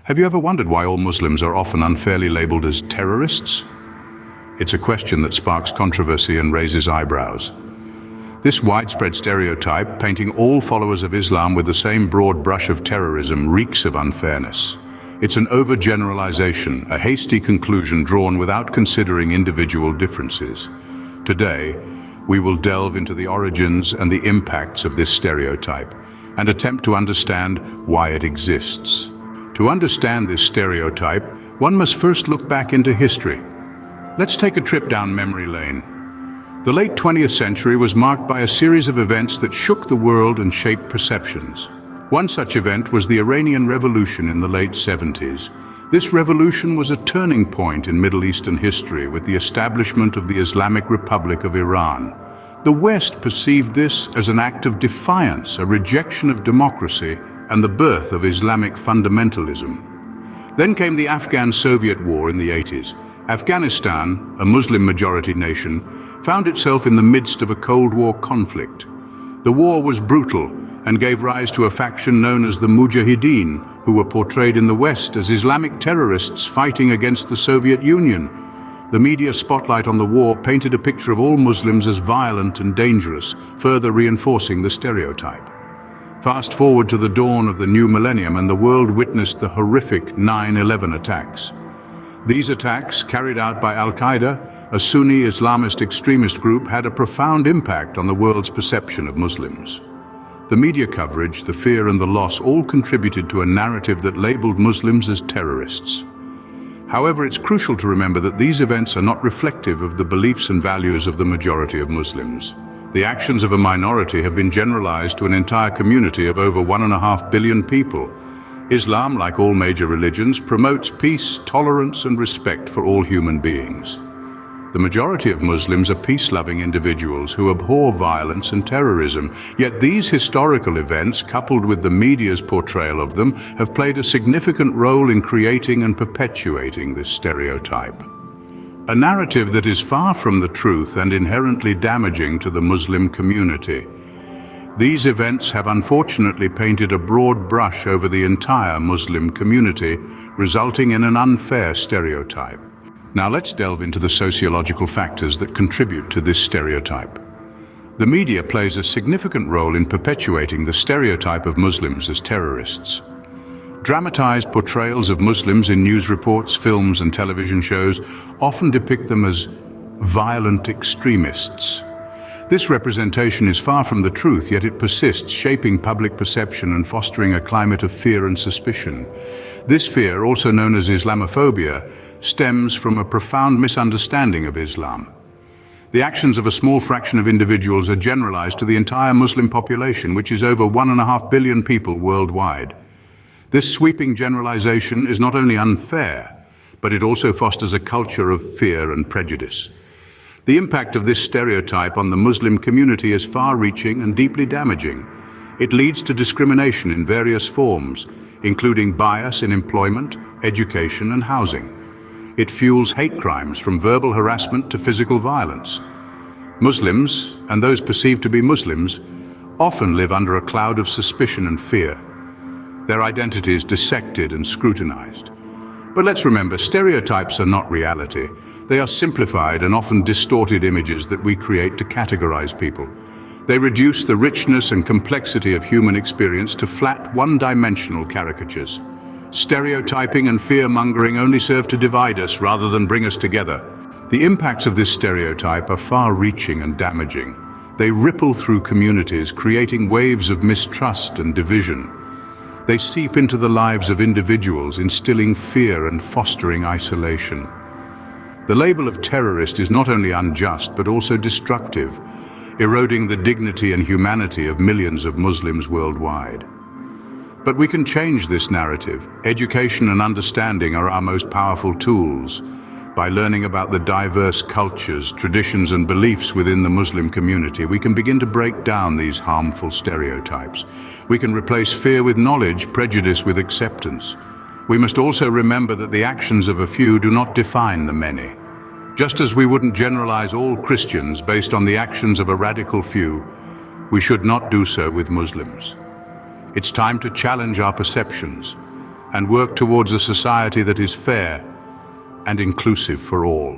Have you ever wondered why all Muslims are often unfairly labeled as terrorists? It's a question that sparks controversy and raises eyebrows. This widespread stereotype, painting all followers of Islam with the same broad brush of terrorism, reeks of unfairness. It's an overgeneralization, a hasty conclusion drawn without considering individual differences. Today, we will delve into the origins and the impacts of this stereotype and attempt to understand why it exists. To understand this stereotype, one must first look back into history. Let's take a trip down memory lane. The late 20th century was marked by a series of events that shook the world and shaped perceptions. One such event was the Iranian Revolution in the late 70s. This revolution was a turning point in Middle Eastern history with the establishment of the Islamic Republic of Iran. The West perceived this as an act of defiance, a rejection of democracy, and the birth of Islamic fundamentalism. Then came the Afghan-Soviet War in the 80s. Afghanistan, a Muslim-majority nation, found itself in the midst of a Cold War conflict. The war was brutal and gave rise to a faction known as the Mujahideen, who were portrayed in the West as Islamic terrorists fighting against the Soviet Union. The media spotlight on the war painted a picture of all Muslims as violent and dangerous, further reinforcing the stereotype. Fast forward to the dawn of the new millennium and the world witnessed the horrific 9/11 attacks. These attacks, carried out by Al-Qaeda, a Sunni Islamist extremist group, had a profound impact on the world's perception of Muslims. The media coverage, the fear and the loss all contributed to a narrative that labeled Muslims as terrorists. However, it's crucial to remember that these events are not reflective of the beliefs and values of the majority of Muslims. The actions of a minority have been generalized to an entire community of over 1.5 billion people. Islam, like all major religions, promotes peace, tolerance, and respect for all human beings. The majority of Muslims are peace-loving individuals who abhor violence and terrorism, yet these historical events, coupled with the media's portrayal of them, have played a significant role in creating and perpetuating this stereotype. A narrative that is far from the truth and inherently damaging to the Muslim community. These events have unfortunately painted a broad brush over the entire Muslim community, resulting in an unfair stereotype. Now let's delve into the sociological factors that contribute to this stereotype. The media plays a significant role in perpetuating the stereotype of Muslims as terrorists. Dramatized portrayals of Muslims in news reports, films, and television shows often depict them as violent extremists. This representation is far from the truth, yet it persists, shaping public perception and fostering a climate of fear and suspicion. This fear, also known as Islamophobia, stems from a profound misunderstanding of Islam. The actions of a small fraction of individuals are generalized to the entire Muslim population, which is over 1.5 billion people worldwide. This sweeping generalization is not only unfair, but it also fosters a culture of fear and prejudice. The impact of this stereotype on the Muslim community is far-reaching and deeply damaging. It leads to discrimination in various forms, including bias in employment, education, and housing. It fuels hate crimes from verbal harassment to physical violence. Muslims, and those perceived to be Muslims, often live under a cloud of suspicion and fear. Their identities dissected and scrutinized. But let's remember, stereotypes are not reality. They are simplified and often distorted images that we create to categorize people. They reduce the richness and complexity of human experience to flat, one-dimensional caricatures. Stereotyping and fear-mongering only serve to divide us rather than bring us together. The impacts of this stereotype are far-reaching and damaging. They ripple through communities, creating waves of mistrust and division. They seep into the lives of individuals, instilling fear and fostering isolation. The label of terrorist is not only unjust, but also destructive, eroding the dignity and humanity of millions of Muslims worldwide. But we can change this narrative. Education and understanding are our most powerful tools. By learning about the diverse cultures, traditions, and beliefs within the Muslim community, we can begin to break down these harmful stereotypes. We can replace fear with knowledge, prejudice with acceptance. We must also remember that the actions of a few do not define the many. Just as we wouldn't generalize all Christians based on the actions of a radical few, we should not do so with Muslims. It's time to challenge our perceptions. and work towards a society that is fair and inclusive for all.